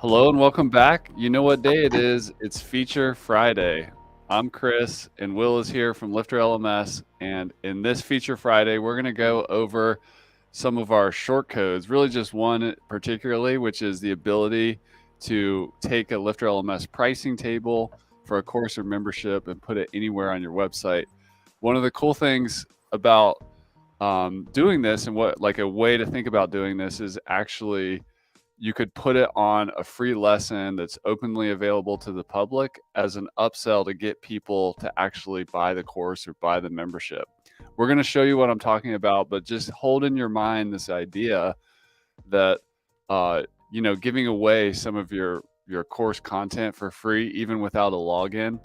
Hello and welcome back. You know what day it is? It's Feature Friday. I'm Chris and Will is here from LifterLMS. And in this Feature Friday, we're going to go over some of our short codes, really just one particularly, which is the ability to take a LifterLMS pricing table for a course or membership and put it anywhere on your website. One of the cool things about doing this and what like a way to think about doing this is actually you could put it on a free lesson that's openly available to the public as an upsell to get people to actually buy the course or buy the membership. We're going to show you what I'm talking about, but just hold in your mind this idea that giving away some of your course content for free even without a login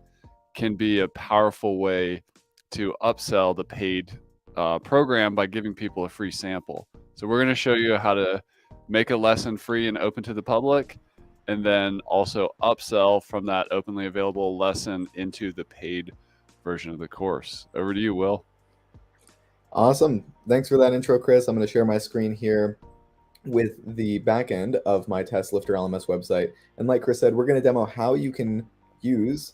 can be a powerful way to upsell the paid program by giving people a free sample. So we're going to show you how to make a lesson free and open to the public, and then also upsell from that openly available lesson into the paid version of the course. Over to you, Will. Awesome. Thanks for that intro, Chris. I'm going to share my screen here with the back end of my test Lifter LMS website. And like Chris said, we're going to demo how you can use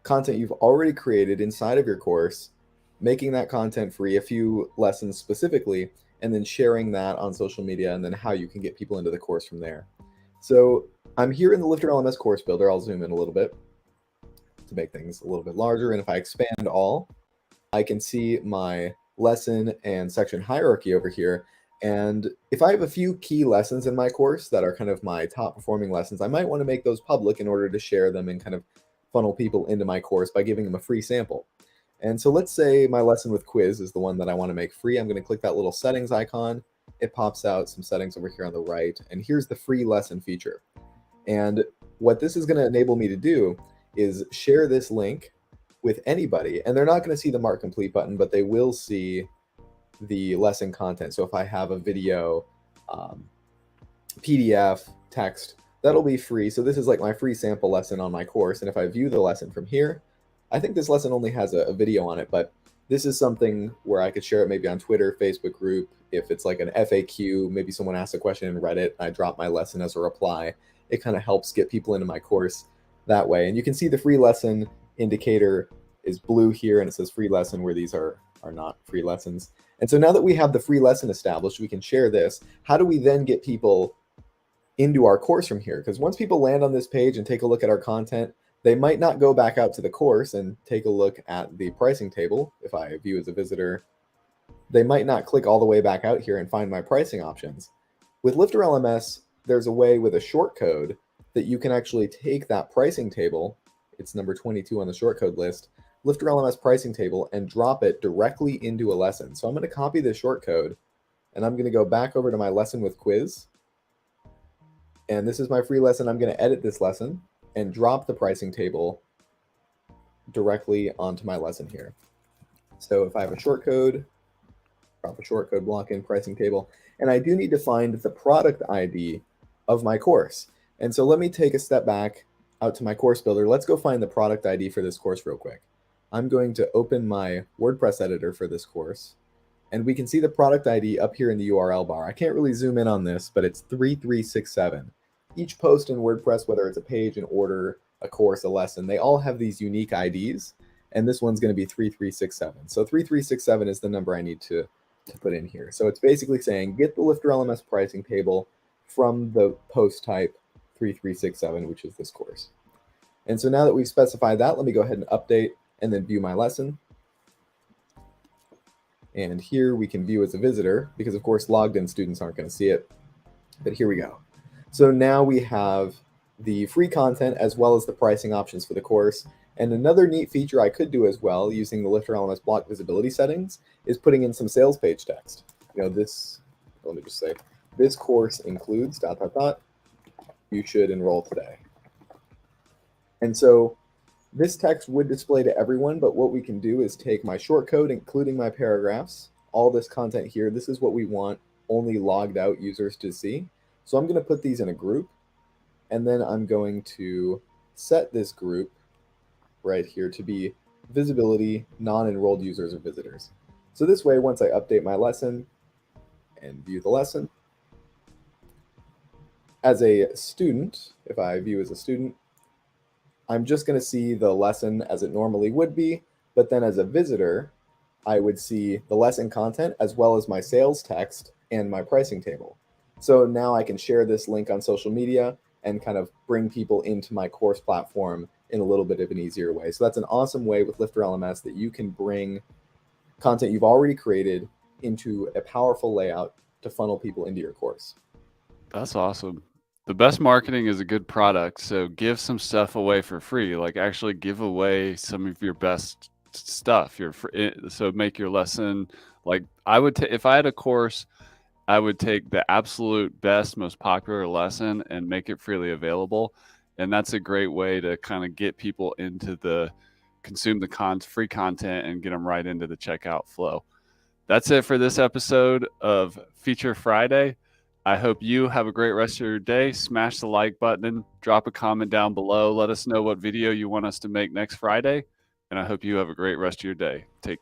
content you've already created inside of your course, making that content free, a few lessons specifically, and then sharing that on social media, and then how you can get people into the course from there. So I'm here in the Lifter LMS course builder. I'll zoom in a little bit to make things a little bit larger. And if I expand all, I can see my lesson and section hierarchy over here. And if I have a few key lessons in my course that are kind of my top performing lessons, I might want to make those public in order to share them and kind of funnel people into my course by giving them a free sample. And so let's say my lesson with quiz is the one that I want to make free. I'm going to click that little settings icon. It pops out some settings over here on the right. And here's the free lesson feature. And what this is going to enable me to do is share this link with anybody. And they're not going to see the mark complete button, but they will see the lesson content. So if I have a video, PDF, text, that'll be free. So this is like my free sample lesson on my course. And if I view the lesson from here, I think this lesson only has a video on it, but this is something where I could share it maybe on Twitter, Facebook group. If it's like an FAQ, maybe someone asked a question in Reddit, I drop my lesson as a reply. It kind of helps get people into my course that way. And you can see the free lesson indicator is blue here, and it says free lesson where these are not free lessons. And so now that we have the free lesson established, we can share this. How do we then get people into our course from here? Because once people land on this page and take a look at our content, they might not go back out to the course and take a look at the pricing table. If I view as a visitor, they might not click all the way back out here and find my pricing options. With Lifter LMS, there's a way with a short code that you can actually take that pricing table, it's number 22 on the short code list, Lifter LMS pricing table, and drop it directly into a lesson. So I'm going to copy this short code, and I'm going to go back over to my lesson with quiz. And this is my free lesson. I'm going to edit this lesson and drop the pricing table directly onto my lesson here. So if I have a short code, drop a short code block in pricing table, and I do need to find the product ID of my course. And so let me take a step back out to my course builder. Let's go find the product ID for this course real quick. I'm going to open my WordPress editor for this course, and we can see the product ID up here in the URL bar. I can't really zoom in on this, but it's 3367. Each post in WordPress, whether it's a page, an order, a course, a lesson, they all have these unique IDs, and this one's going to be 3367. So 3367 is the number I need to put in here. So it's basically saying get the Lifter LMS pricing table from the post type 3367, which is this course. And so now that we've specified that, let me go ahead and update and then view my lesson. And here we can view as a visitor, because of course logged in students aren't going to see it. But here we go. So now we have the free content as well as the pricing options for the course. And another neat feature I could do as well using the Lifter LMS block visibility settings is putting in some sales page text. You know, this, let me just say, this course includes ... You should enroll today. And so this text would display to everyone, but what we can do is take my short code, including my paragraphs, all this content here. This is what we want only logged out users to see. So I'm going to put these in a group, and then I'm going to set this group right here to be visibility, non-enrolled users or visitors. So this way, once I update my lesson and view the lesson, as a student, if I view as a student, I'm just going to see the lesson as it normally would be. But then as a visitor, I would see the lesson content as well as my sales text and my pricing table. So now I can share this link on social media and kind of bring people into my course platform in a little bit of an easier way. So that's an awesome way with LifterLMS that you can bring content you've already created into a powerful layout to funnel people into your course. That's awesome. The best marketing is a good product. So give some stuff away for free. Like actually give away some of your best stuff. So make your lesson like I would if I had a course, I would take the absolute best, most popular lesson and make it freely available. And that's a great way to kind of get people into the consume the free content and get them right into the checkout flow. That's it for this episode of Feature Friday. I hope you have a great rest of your day. Smash the like button, drop a comment down below. Let us know what video you want us to make next Friday. And I hope you have a great rest of your day. Take care.